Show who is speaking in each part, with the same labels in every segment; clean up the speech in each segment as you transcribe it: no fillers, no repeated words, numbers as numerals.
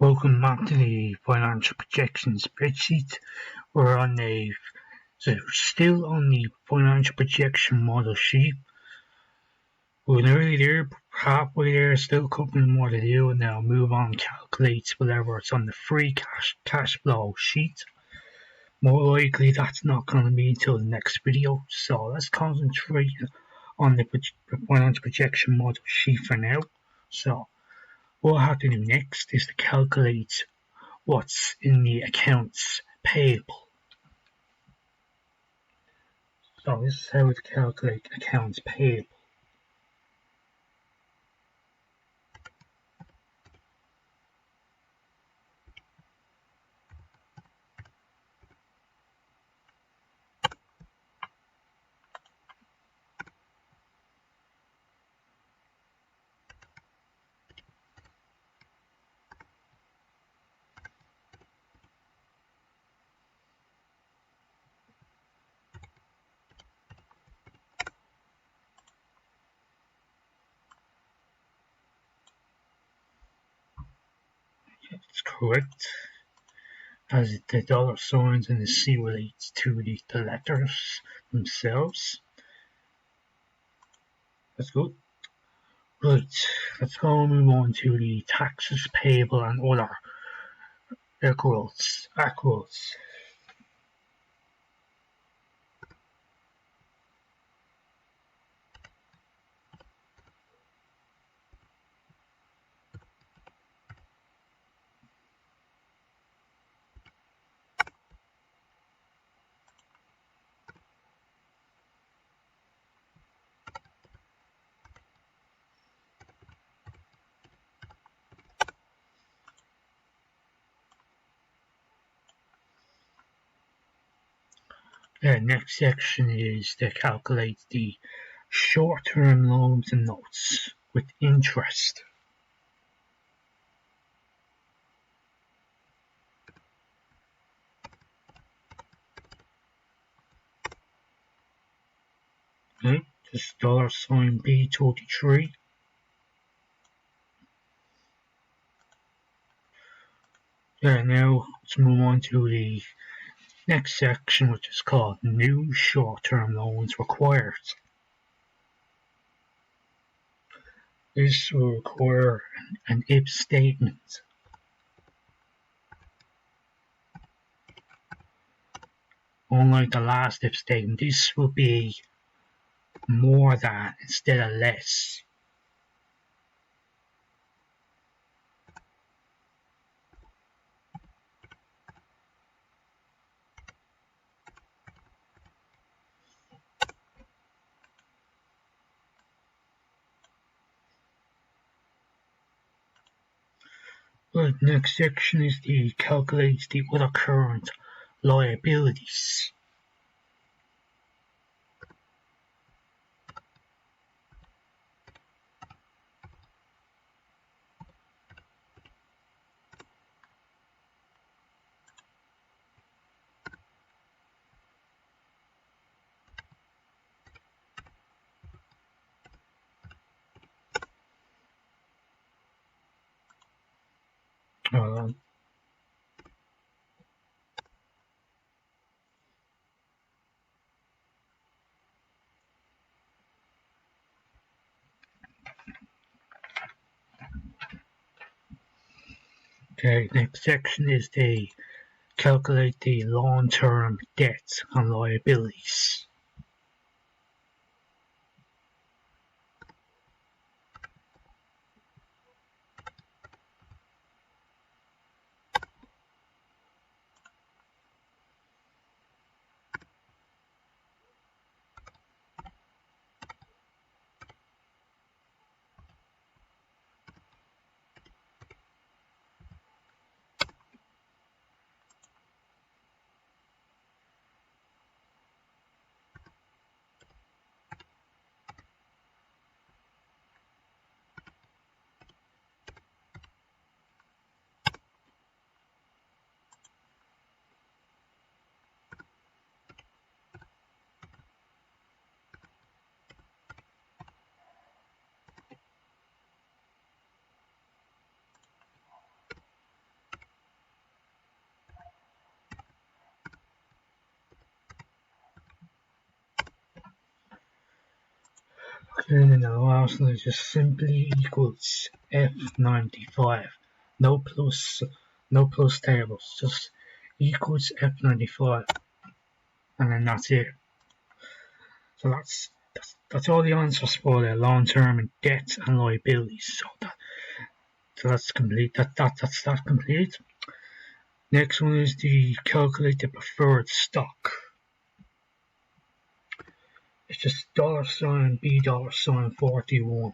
Speaker 1: Welcome back to the Financial Projection Spreadsheet. We're still on the Financial Projection Model Sheet. We're nearly there, halfway there, still a couple more to do, and then I'll move on, calculate whatever it's on the free cash flow sheet. More likely that's not going to be until the next video, so let's concentrate on the Financial Projection Model Sheet for now. So what I have to do next is to calculate what's in the accounts payable. So this is how to calculate accounts payable. It's correct, as the dollar signs and the C relates to the letters themselves. That's good. Right, let's go and move on to the taxes payable and other accruals. The next section is to calculate the short-term loans and notes with interest. Okay, just $sign B33. Yeah, now let's move on to the next section, which is called New Short-Term Loans Required. This will require an if statement. Unlike the last if statement, this will be more than instead of less. The next section is to calculate the other current liabilities. Okay, next section is to calculate the long-term debt and liabilities. And then the last one is just simply equals F95. No plus tables, just equals F95, and then that's it. So that's all the answers for the long-term debts and liabilities. So that's complete. That's that complete. Next one is to calculate the preferred stock. It's just $B$41.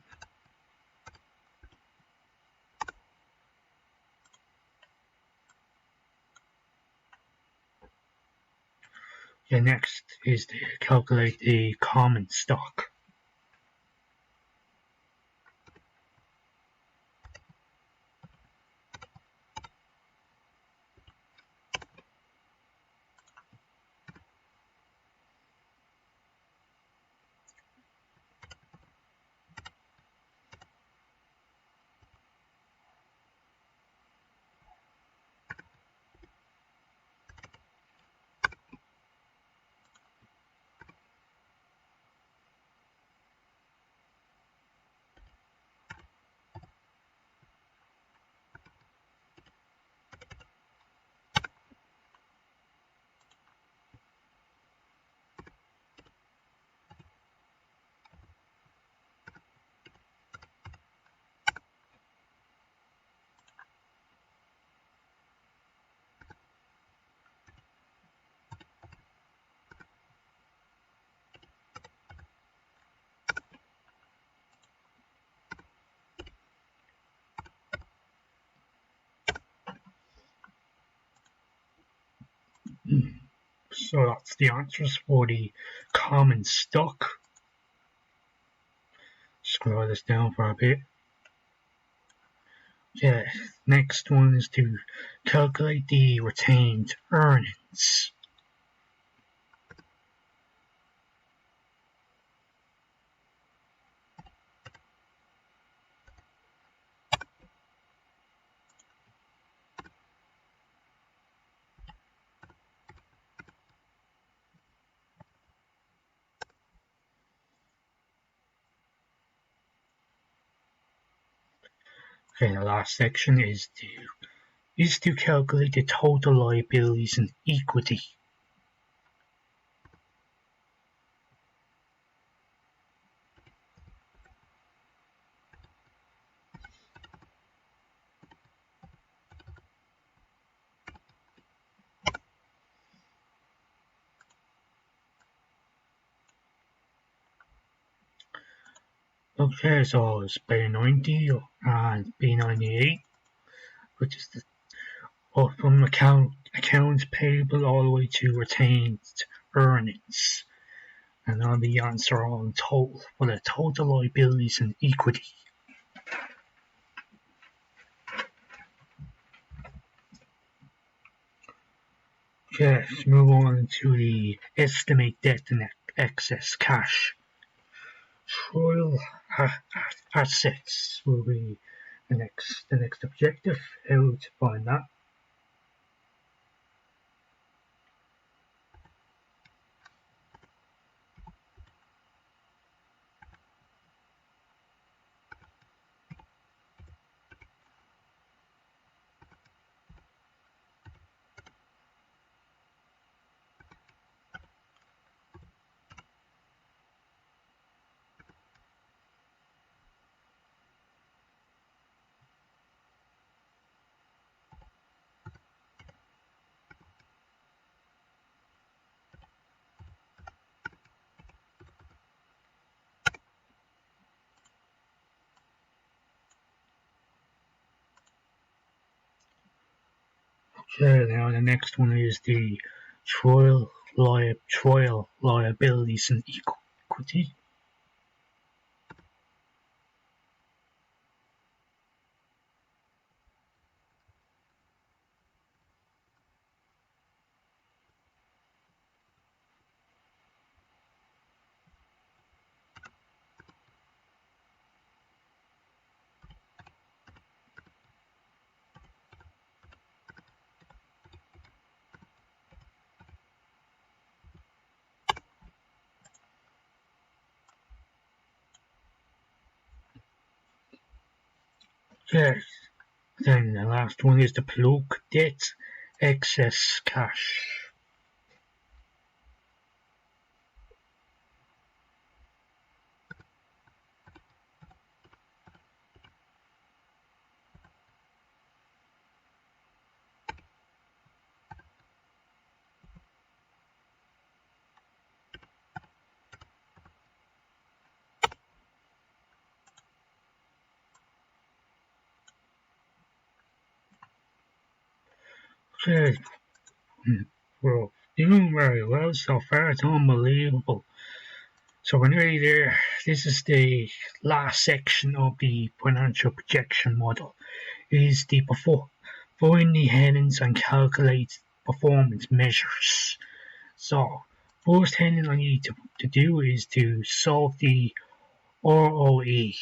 Speaker 1: The next is to calculate the common stock. So that's the answers for the common stock. Scroll this down for a bit. Yeah, next one is to calculate the retained earnings. Okay, the last section is to calculate the total liabilities and equity. Okay, so it's B90 and B98, which is from accounts payable all the way to retained earnings. And now the answer on total for the total liabilities and equity. Okay, let's move on to the estimate debt and excess cash. Trial assets will be the next objective. How to find that? Okay, now the next one is the trial liabilities and equity. Yes. Then the last one is the plug debt excess cash. Okay, we're doing very well so far. It's unbelievable. So we're nearly there. This is the last section of the financial projection model. It is the before find the headings and calculate performance measures. So first heading I need to do is to solve the ROE.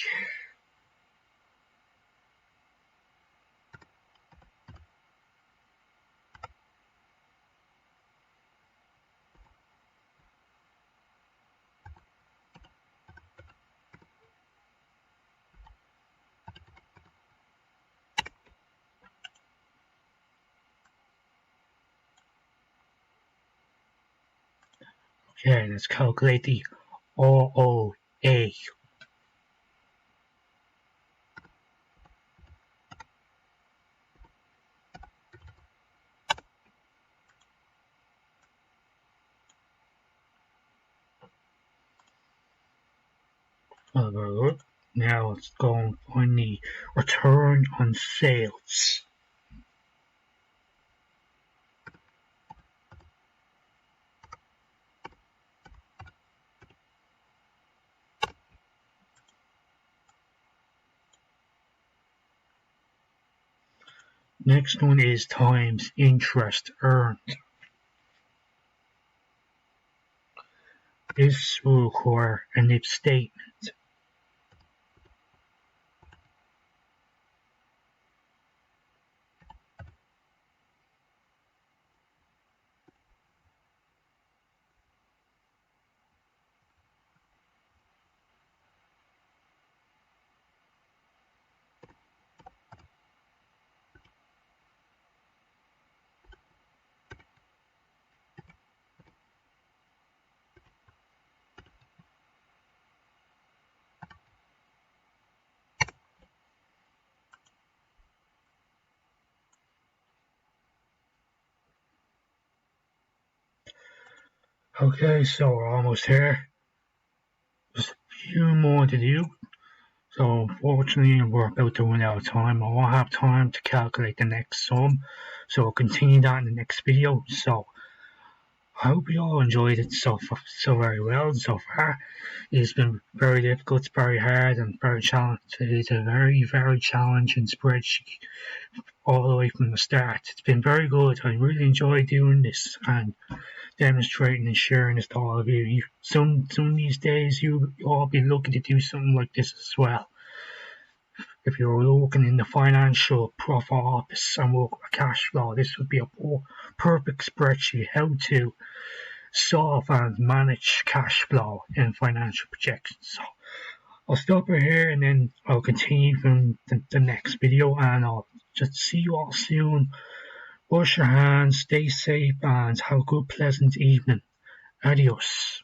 Speaker 1: Okay, let's calculate the ROA. Oh, very good. Now let's go and find the return on sales. Next one is times interest earned. This will require an if statement. Okay, so we're almost here. Just a few more to do. So unfortunately we're about to run out of time. I won't have time to calculate the next sum. So we'll continue that in the next video. So I hope you all enjoyed it so very well so far. It's been very difficult, it's very hard and very challenging. It's a very challenging spreadsheet all the way from the start. It's been very good. I really enjoy doing this and demonstrating and sharing this to all of you. Some of these days you all be looking to do something like this as well. If you're looking in the financial profit office and work with cash flow, this would be a perfect spreadsheet how to solve and manage cash flow in financial projections. So I'll stop right here and then I'll continue from the next video and I'll just see you all soon. Wash your hands, stay safe and have a good pleasant evening. Adios.